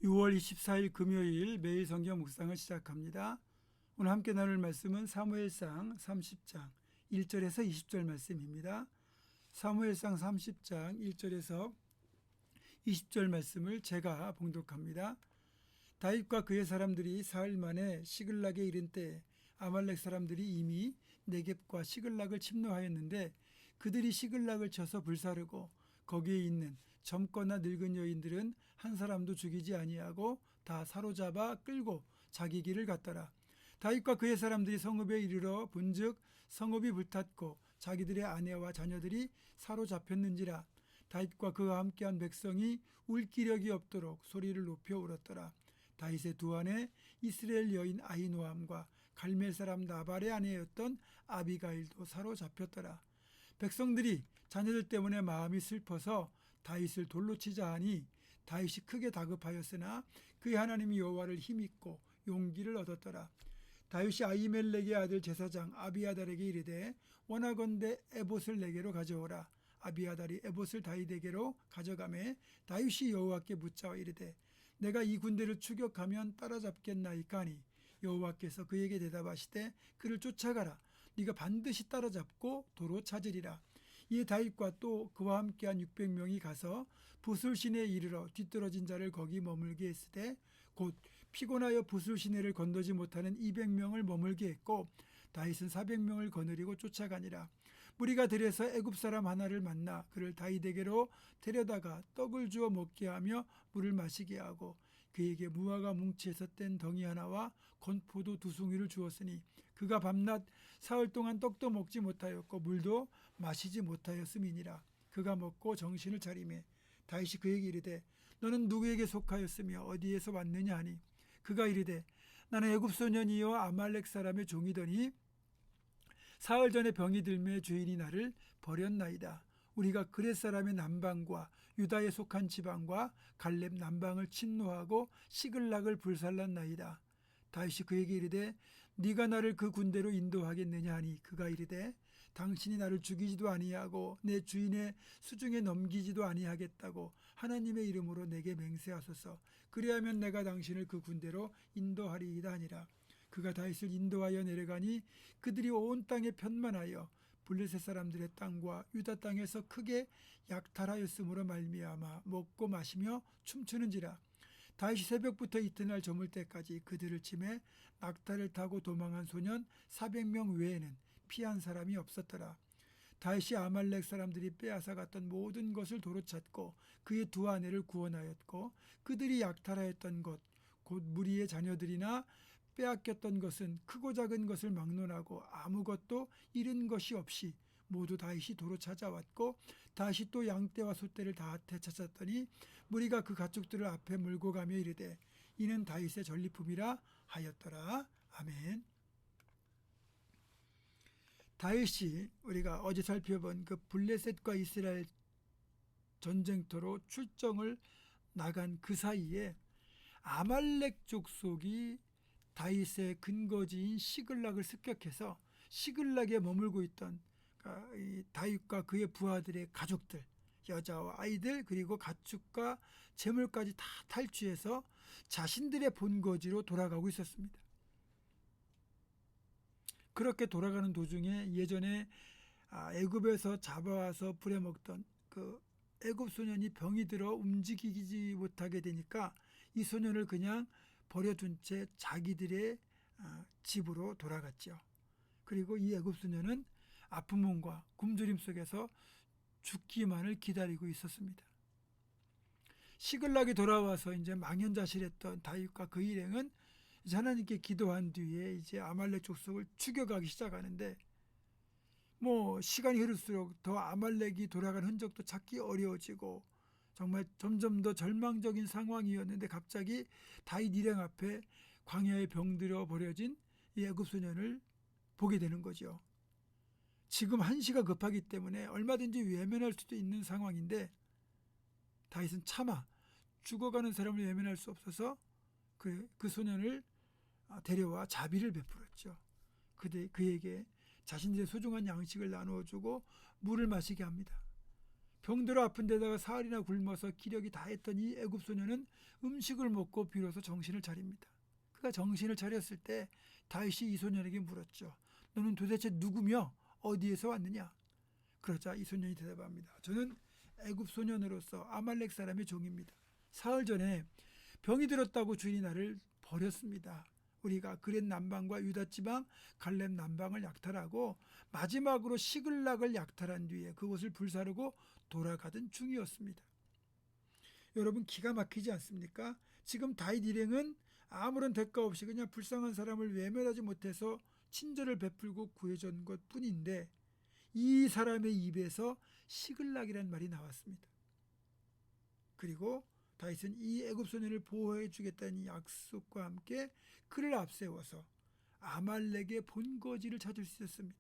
6월 24일 금요일 매일 성경 묵상을 시작합니다. 오늘 함께 나눌 말씀은 사무엘상 30장 1절에서 20절 말씀입니다. 사무엘상 30장 1절에서 20절 말씀을 제가 봉독합니다. 다윗과 그의 사람들이 사흘 만에 시글락에 이른 때에 아말렉 사람들이 이미 네겝과 시글락을 침노하였는데 그들이 시글락을 쳐서 불사르고 거기에 있는 젊거나 늙은 여인들은 한 사람도 죽이지 아니하고 다 사로잡아 끌고 자기 길을 갔더라. 다윗과 그의 사람들이 성읍에 이르러 본즉 성읍이 불탔고 자기들의 아내와 자녀들이 사로잡혔는지라. 다윗과 그와 함께한 백성이 울 기력이 없도록 소리를 높여 울었더라. 다윗의 두 아내 이스라엘 여인 아히노함과 갈멜 사람 나발의 아내였던 아비가일도 사로잡혔더라. 백성들이 자녀들 때문에 마음이 슬퍼서 다윗을 돌로 치자 하니 다윗이 크게 다급하였으나 그의 하나님 여호와를 힘입고 용기를 얻었더라. 다윗이 아히멜렉의 아들 제사장 아비아달에게 이르되 원하건대 에봇을 내게로 가져오라. 아비아달이 에봇을 다윗에게로 가져가매 다윗이 여호와께 묻자와 이르되 내가 이 군대를 추격하면 따라잡겠나이까 하니 여호와께서 그에게 대답하시되 그를 쫓아가라. 네가 반드시 따라잡고 도로 찾으리라. 이에 다윗과 또 그와 함께한 600명이 가서 부술 시내에 이르러 뒤떨어진 자를 거기 머물게 했으되 곧 피곤하여 부술 시내를 건너지 못하는 200명을 머물게 했고 다윗은 400명을 거느리고 쫓아가니라. 무리가 들에서 애굽 사람 하나를 만나 그를 다윗에게로 데려다가 떡을 주어 먹게 하며 물을 마시게 하고 그에게 무화과 뭉치에서 뗀 덩이 하나와 건포도 2송이를 주었으니 그가 밤낮 사흘 동안 떡도 먹지 못하였고 물도 마시지 못하였음이니라. 그가 먹고 정신을 차리매 다윗이 그에게 이르되 너는 누구에게 속하였으며 어디에서 왔느냐 하니 그가 이르되 나는 애굽 소년이요 아말렉 사람의 종이더니 사흘 전에 병이 들매 주인이 나를 버렸나이다. 우리가 그렛 사람의 남방과 유다에 속한 지방과 갈렙 남방을 침노하고 시글락을 불살랐나이다. 다윗이 그에게 이르되 네가 나를 그 군대로 인도하겠느냐 하니 그가 이르되 당신이 나를 죽이지도 아니하고 내 주인의 수중에 넘기지도 아니하겠다고 하나님의 이름으로 내게 맹세하소서. 그리하면 내가 당신을 그 군대로 인도하리이다 하니라. 그가 다윗을 인도하여 내려가니 그들이 온 땅에 편만하여 블레셋 사람들의 땅과 유다 땅에서 크게 약탈하였으므로 말미암아 먹고 마시며 춤추는지라. 다윗이 새벽부터 이튿날 저물 때까지 그들을 치매 낙타를 타고 도망한 소년 400명 외에는 피한 사람이 없었더라. 다윗이 아말렉 사람들이 빼앗아 갔던 모든 것을 도로 찾고 그의 두 아내를 구원하였고 그들이 약탈하였던 것 곧 무리의 자녀들이나 빼앗겼던 것은 크고 작은 것을 막론하고 아무것도 잃은 것이 없이 모두 다윗이 도로 찾아왔고 다윗이 또 양떼와 소떼를 다 되찾았더니 무리가 그 가축들을 앞에 몰고 가며 이르되 이는 다윗의 전리품이라 하였더라. 아멘. 다윗이 우리가 어제 살펴본 그 블레셋과 이스라엘 전쟁터로 출정을 나간 그 사이에 아말렉 족속이 다윗의 근거지인 시글락을 습격해서 시글락에 머물고 있던 다윗과 그의 부하들의 가족들, 여자와 아이들 그리고 가축과 재물까지 다 탈취해서 자신들의 본거지로 돌아가고 있었습니다. 그렇게 돌아가는 도중에 예전에 애굽에서 잡아와서 부려먹던 그 애굽 소년이 병이 들어 움직이지 못하게 되니까 이 소년을 그냥 버려둔 채 자기들의 집으로 돌아갔죠. 그리고 이 애굽 소년은 아픈 몸과 굶주림 속에서 죽기만을 기다리고 있었습니다. 시글락이 돌아와서 이제 망연자실했던 다윗과 그 일행은 이제 하나님께 기도한 뒤에 이제 아말렉 족속을 추격하기 시작하는데 시간이 흐를수록 더 아말렉이 돌아간 흔적도 찾기 어려워지고 정말 점점 더 절망적인 상황이었는데 갑자기 다윗 일행 앞에 광야에 병들어 버려진 이 애굽 소년을 보게 되는 거죠. 지금 한시가 급하기 때문에 얼마든지 외면할 수도 있는 상황인데 다윗은 차마 죽어가는 사람을 외면할 수 없어서 그 소년을 데려와 자비를 베풀었죠. 그에게 자신들의 소중한 양식을 나누어주고 물을 마시게 합니다. 병들어 아픈 데다가 사흘이나 굶어서 기력이 다했던 이 애굽 소녀는 음식을 먹고 비로소 정신을 차립니다. 그가 정신을 차렸을 때 다윗이 이 소년에게 물었죠. 너는 도대체 누구며 어디에서 왔느냐? 그러자 이 소년이 대답합니다. 저는 애굽 소년으로서 아말렉 사람의 종입니다. 사흘 전에 병이 들었다고 주인이 나를 버렸습니다. 우리가 그렛 남방과 유다 지방 갈렙 남방을 약탈하고 마지막으로 시글락을 약탈한 뒤에 그곳을 불사르고 돌아가던 중이었습니다. 여러분 기가 막히지 않습니까? 지금 다윗 일행은 아무런 대가 없이 그냥 불쌍한 사람을 외면하지 못해서 친절을 베풀고 구해준 것뿐인데 이 사람의 입에서 시글락이라는 말이 나왔습니다. 그리고 다윗은 이 애굽 소년을 보호해 주겠다는 약속과 함께 그를 앞세워서 아말렉의 본거지를 찾을 수 있었습니다.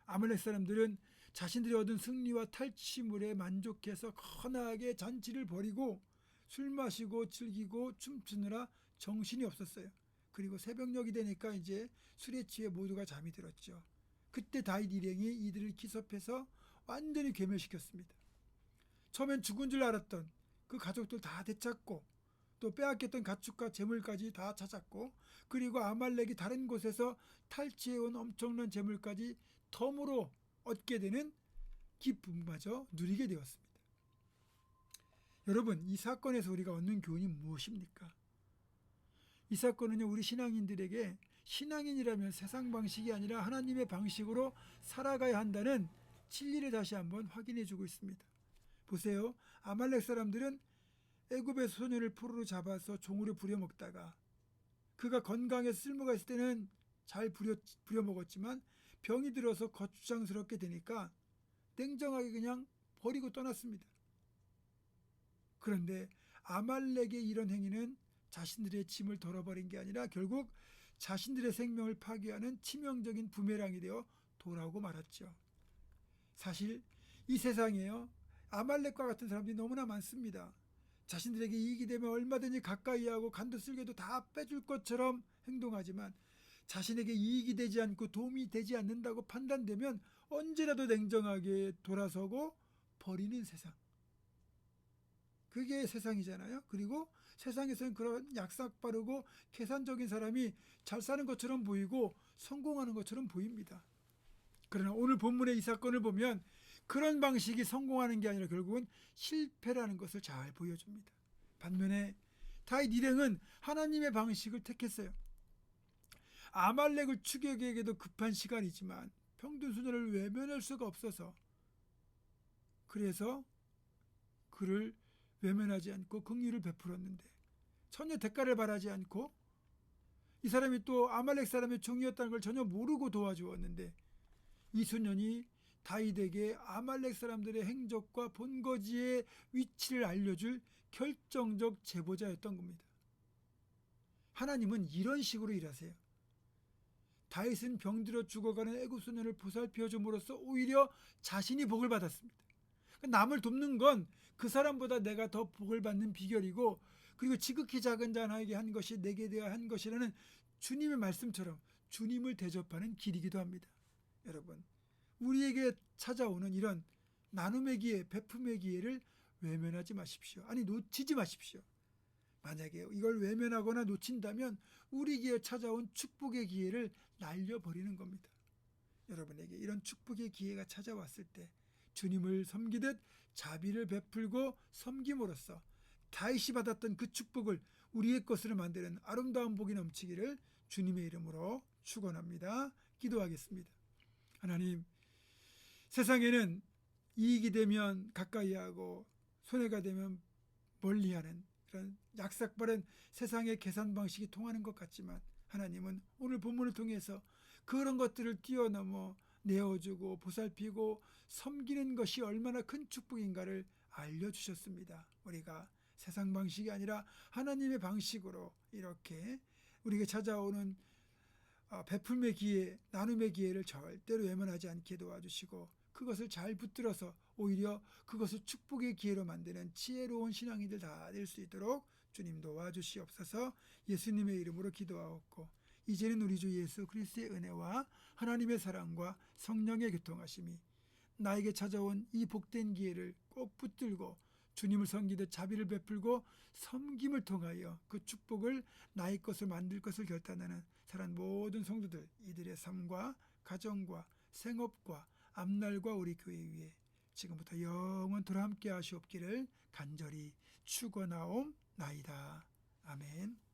아말렉 사람들은 자신들이 얻은 승리와 탈취물에 만족해서 거나하게 잔치를 벌이고 술 마시고 즐기고 춤추느라 정신이 없었어요. 그리고 새벽녘이 되니까 이제 술에 취해 모두가 잠이 들었죠. 그때 다윗 일행이 이들을 기습해서 완전히 괴멸시켰습니다. 처음엔 죽은 줄 알았던 그 가족들 다 되찾고 또 빼앗겼던 가축과 재물까지 다 찾았고 그리고 아말렉이 다른 곳에서 탈취해온 엄청난 재물까지 덤으로 얻게 되는 기쁨마저 누리게 되었습니다. 여러분 이 사건에서 우리가 얻는 교훈이 무엇입니까? 이 사건은요 우리 신앙인들에게 신앙인이라면 세상 방식이 아니라 하나님의 방식으로 살아가야 한다는 진리를 다시 한번 확인해 주고 있습니다. 보세요. 아말렉 사람들은 애굽의 소년을 포로로 잡아서 종으로 부려먹다가 그가 건강해서 쓸모가 있을 때는 잘 부려먹었지만 병이 들어서 거추장스럽게 되니까 냉정하게 그냥 버리고 떠났습니다. 그런데 아말렉의 이런 행위는 자신들의 짐을 덜어버린 게 아니라 결국 자신들의 생명을 파괴하는 치명적인 부메랑이 되어 돌아오고 말았죠. 사실 이 세상에요 아말렉과 같은 사람들이 너무나 많습니다. 자신들에게 이익이 되면 얼마든지 가까이 하고 간도 쓸개도 다 빼줄 것처럼 행동하지만 자신에게 이익이 되지 않고 도움이 되지 않는다고 판단되면 언제라도 냉정하게 돌아서고 버리는 세상. 그게 세상이잖아요. 그리고 세상에서는 그런 약삭 빠르고 계산적인 사람이 잘 사는 것처럼 보이고 성공하는 것처럼 보입니다. 그러나 오늘 본문의 이 사건을 보면 그런 방식이 성공하는 게 아니라 결국은 실패라는 것을 잘 보여줍니다. 반면에 다윗 일행은 하나님의 방식을 택했어요. 아말렉을 추격하기에도 급한 시간이지만 병든 소년을 외면할 수가 없어서 그래서 그를 외면하지 않고 긍휼을 베풀었는데 전혀 대가를 바라지 않고 이 사람이 또 아말렉 사람의 종이었다는 걸 전혀 모르고 도와주었는데 이 소년이 다윗에게 아말렉 사람들의 행적과 본거지의 위치를 알려줄 결정적 제보자였던 겁니다. 하나님은 이런 식으로 일하세요. 다윗은 병들어 죽어가는 애굽 소년을 보살펴 줌으로써 오히려 자신이 복을 받았습니다. 남을 돕는 건 그 사람보다 내가 더 복을 받는 비결이고 그리고 지극히 작은 자 하나에게 한 것이 내게 대하여 한 것이라는 주님의 말씀처럼 주님을 대접하는 길이기도 합니다. 여러분 우리에게 찾아오는 이런 나눔의 기회, 베품의 기회를 외면하지 마십시오. 아니 놓치지 마십시오. 만약에 이걸 외면하거나 놓친다면 우리에게 찾아온 축복의 기회를 날려버리는 겁니다. 여러분에게 이런 축복의 기회가 찾아왔을 때 주님을 섬기듯 자비를 베풀고 섬김으로써 다윗이 받았던 그 축복을 우리의 것으로 만드는 아름다운 복이 넘치기를 주님의 이름으로 축원합니다. 기도하겠습니다. 하나님, 세상에는 이익이 되면 가까이 하고 손해가 되면 멀리하는 그런 약삭빠른 세상의 계산 방식이 통하는 것 같지만 하나님은 오늘 본문을 통해서 그런 것들을 뛰어넘어 내어주고 보살피고 섬기는 것이 얼마나 큰 축복인가를 알려주셨습니다. 우리가 세상 방식이 아니라 하나님의 방식으로 이렇게 우리에게 찾아오는 베풀의 기회, 나눔의 기회를 절대로 외면하지 않게 도와주시고 그것을 잘 붙들어서 오히려 그것을 축복의 기회로 만드는 지혜로운 신앙인들 다 될 수 있도록 주님 도와주시옵소서. 예수님의 이름으로 기도하옵고 이제는 우리 주 예수 그리스도의 은혜와 하나님의 사랑과 성령의 교통하심이 나에게 찾아온 이 복된 기회를 꼭 붙들고 주님을 섬기듯 자비를 베풀고 섬김을 통하여 그 축복을 나의 것을 만들 것을 결단하는 사랑하는 모든 성도들, 이들의 삶과 가정과 생업과 앞날과 우리 교회 위에 지금부터 영원토록 함께 하시옵기를 간절히 축원하옵나이다. 아멘.